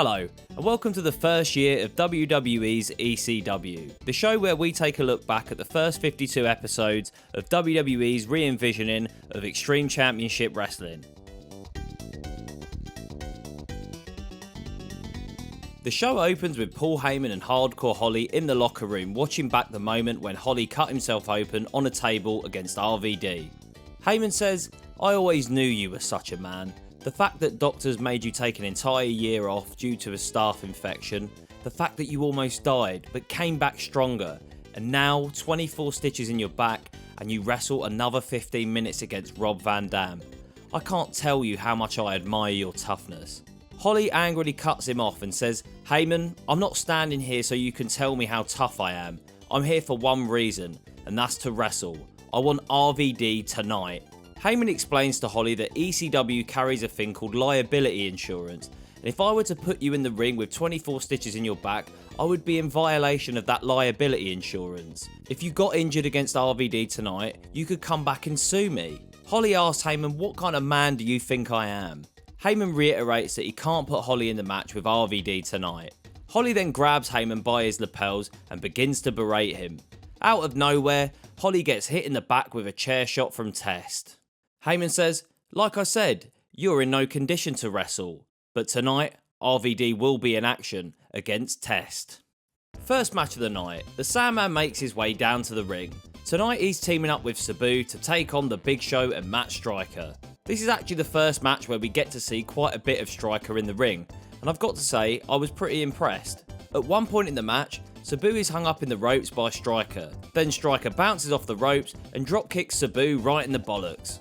Hello, and welcome to the first year of WWE's ECW, the show where we take a look back at the first 52 episodes of WWE's re-envisioning of Extreme Championship Wrestling. The show opens with Paul Heyman and Hardcore Holly in the locker room watching back the moment when Holly cut himself open on a table against RVD. Heyman says, "I always knew you were such a man. The fact that doctors made you take an entire year off due to a staph infection, the fact that you almost died but came back stronger, and now 24 stitches in your back and you wrestle another 15 minutes against Rob Van Dam. I can't tell you how much I admire your toughness." Holly angrily cuts him off and says, "Heyman, I'm not standing here so you can tell me how tough I am. I'm here for one reason, and that's to wrestle. I want RVD tonight." Heyman explains to Holly that ECW carries a thing called liability insurance, and if I were to put you in the ring with 24 stitches in your back, I would be in violation of that liability insurance. If you got injured against RVD tonight, you could come back and sue me. Holly asks Heyman, "What kind of man do you think I am?" Heyman reiterates that he can't put Holly in the match with RVD tonight. Holly then grabs Heyman by his lapels and begins to berate him. Out of nowhere, Holly gets hit in the back with a chair shot from Test. Heyman says, "Like I said, you're in no condition to wrestle, but tonight, RVD will be in action against Test." First match of the night, the Sandman makes his way down to the ring. Tonight he's teaming up with Sabu to take on the Big Show and Matt Striker. This is actually the first match where we get to see quite a bit of Striker in the ring, and I've got to say, I was pretty impressed. At one point in the match, Sabu is hung up in the ropes by Striker, then Striker bounces off the ropes and drop kicks Sabu right in the bollocks.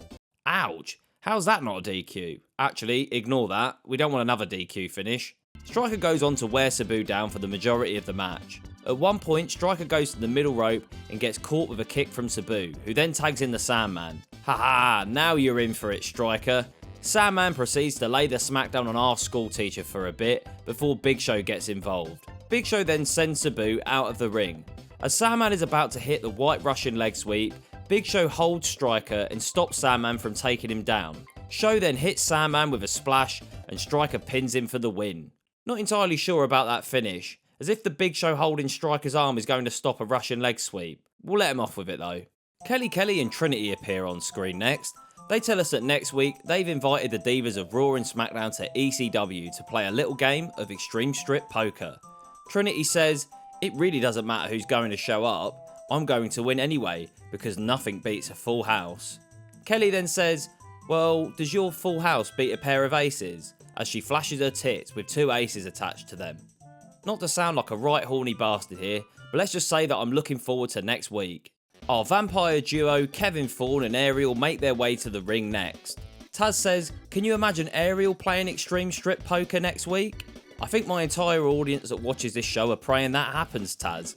Ouch, how's that not a DQ? Actually, ignore that, we don't want another DQ finish. Striker goes on to wear Sabu down for the majority of the match. At one point, Striker goes to the middle rope and gets caught with a kick from Sabu, who then tags in the Sandman. Haha, now you're in for it, Striker. Sandman proceeds to lay the smackdown on our school teacher for a bit before Big Show gets involved. Big Show then sends Sabu out of the ring. As Sandman is about to hit the White Russian leg sweep, Big Show holds Striker and stops Sandman from taking him down. Show then hits Sandman with a splash and Striker pins him for the win. Not entirely sure about that finish, as if the Big Show holding Striker's arm is going to stop a Russian leg sweep. We'll let him off with it though. Kelly Kelly and Trinity appear on screen next. They tell us that next week they've invited the divas of Raw and SmackDown to ECW to play a little game of Extreme Strip Poker. Trinity says, "It really doesn't matter who's going to show up. I'm going to win anyway, because nothing beats a full house." Kelly then says, "Well, does your full house beat a pair of aces?" as she flashes her tits with two aces attached to them. Not to sound like a right horny bastard here, but let's just say that I'm looking forward to next week. Our vampire duo Kevin Thorn and Ariel make their way to the ring next. Taz says, "Can you imagine Ariel playing Extreme Strip Poker next week?" I think my entire audience that watches this show are praying that happens, Taz.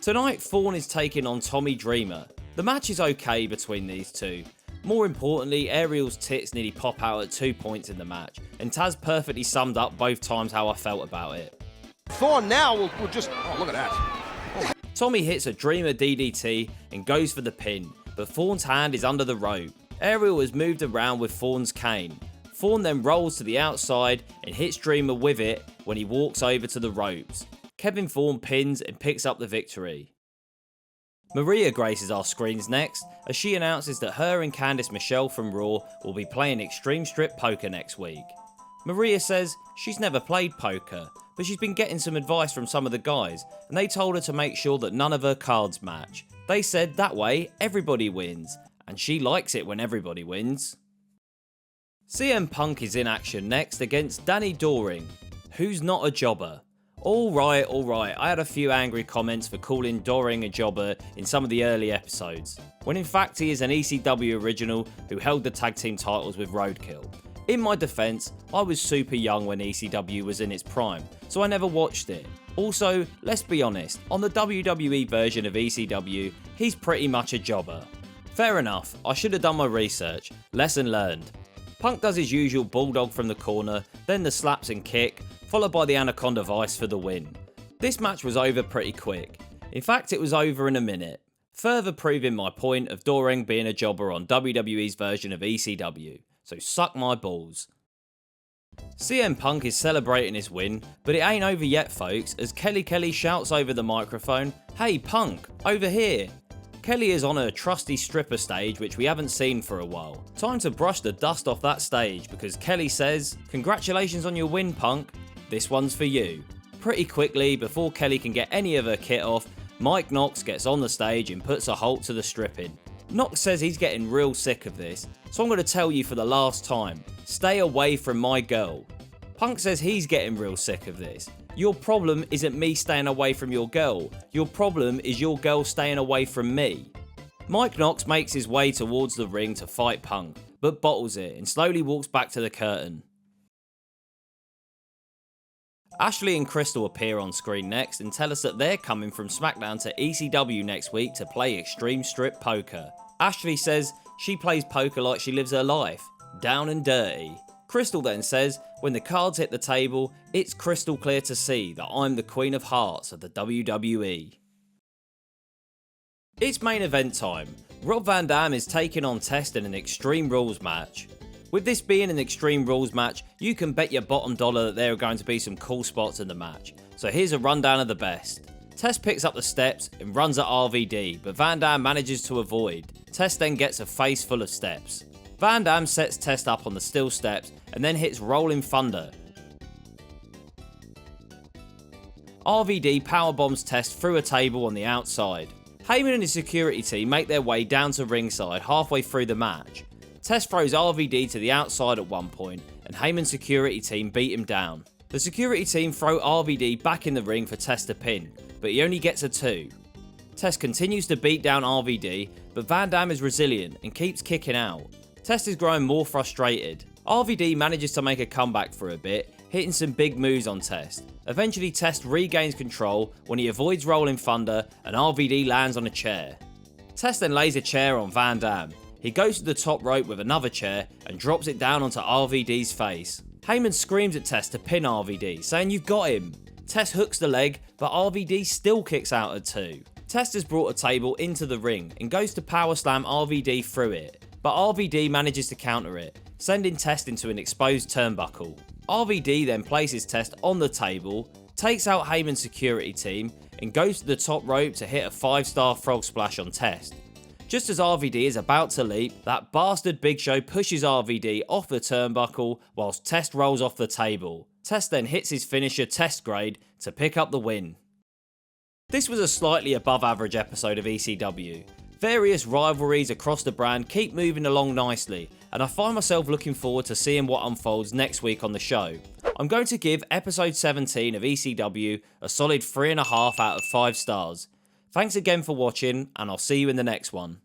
Tonight, Thorn is taking on Tommy Dreamer. The match is okay between these two. More importantly, Ariel's tits nearly pop out at 2 points in the match, and Taz perfectly summed up both times how I felt about it. Thorn now will just, oh, look at that. Tommy hits a Dreamer DDT and goes for the pin, but Thorn's hand is under the rope. Ariel has moved around with Thorn's cane. Thorn then rolls to the outside and hits Dreamer with it when he walks over to the ropes. Kevin Thorn pins and picks up the victory. Maria graces our screens next as she announces that her and Candice Michelle from Raw will be playing Extreme Strip Poker next week. Maria says she's never played poker, but she's been getting some advice from some of the guys, and they told her to make sure that none of her cards match. They said that way everybody wins, and she likes it when everybody wins. CM Punk is in action next against Danny Doring, who's not a jobber. Alright, I had a few angry comments for calling Doring a jobber in some of the early episodes, when in fact he is an ECW original who held the tag team titles with Roadkill. In my defence, I was super young when ECW was in its prime, so I never watched it. Also, let's be honest, on the WWE version of ECW, he's pretty much a jobber. Fair enough, I should have done my research, lesson learned. Punk does his usual bulldog from the corner, then the slaps and kick, followed by the Anaconda Vice for the win. This match was over pretty quick. In fact, it was over in a minute, further proving my point of Doring being a jobber on WWE's version of ECW. So suck my balls. CM Punk is celebrating his win, but it ain't over yet folks, as Kelly Kelly shouts over the microphone, "Hey Punk, over here." Kelly is on a trusty stripper stage which we haven't seen for a while. Time to brush the dust off that stage because Kelly says, "Congratulations on your win Punk, this one's for you." Pretty quickly, before Kelly can get any of her kit off, Mike Knox gets on the stage and puts a halt to the stripping. Knox says he's getting real sick of this, so I'm going to tell you for the last time, stay away from my girl. Punk says he's getting real sick of this. Your problem isn't me staying away from your girl, your problem is your girl staying away from me. Mike Knox makes his way towards the ring to fight Punk, but bottles it and slowly walks back to the curtain. Ashley and Kristal appear on screen next and tell us that they're coming from SmackDown to ECW next week to play Extreme Strip Poker. Ashley says she plays poker like she lives her life, down and dirty. Kristal then says, when the cards hit the table, it's crystal clear to see that I'm the Queen of Hearts of the WWE. It's main event time. Rob Van Dam is taking on Test in an Extreme Rules match. With this being an Extreme Rules match, you can bet your bottom dollar that there are going to be some cool spots in the match. So here's a rundown of the best. Test picks up the steps and runs at RVD, but Van Dam manages to avoid. Test then gets a face full of steps. Van Dam sets Test up on the steel steps and then hits Rolling Thunder. RVD powerbombs Test through a table on the outside. Heyman and his security team make their way down to ringside halfway through the match. Test throws RVD to the outside at one point, and Heyman's security team beat him down. The security team throw RVD back in the ring for Test to pin, but he only gets a 2. Test continues to beat down RVD, but Van Dam is resilient and keeps kicking out. Test is growing more frustrated. RVD manages to make a comeback for a bit, hitting some big moves on Test. Eventually Test regains control when he avoids Rolling Thunder and RVD lands on a chair. Test then lays a chair on Van Dam. He goes to the top rope with another chair and drops it down onto RVD's face. Heyman screams at Test to pin RVD, saying you've got him. Test hooks the leg, but RVD still kicks out at 2. Test has brought a table into the ring and goes to power slam RVD through it, but RVD manages to counter it, sending Test into an exposed turnbuckle. RVD then places Test on the table, takes out Heyman's security team, and goes to the top rope to hit a 5-star frog splash on Test. Just as RVD is about to leap, that bastard Big Show pushes RVD off the turnbuckle whilst Test rolls off the table. Test then hits his finisher Test Grade to pick up the win. This was a slightly above average episode of ECW. Various rivalries across the brand keep moving along nicely, and I find myself looking forward to seeing what unfolds next week on the show. I'm going to give episode 17 of ECW a solid 3.5 out of 5 stars. Thanks again for watching, and I'll see you in the next one.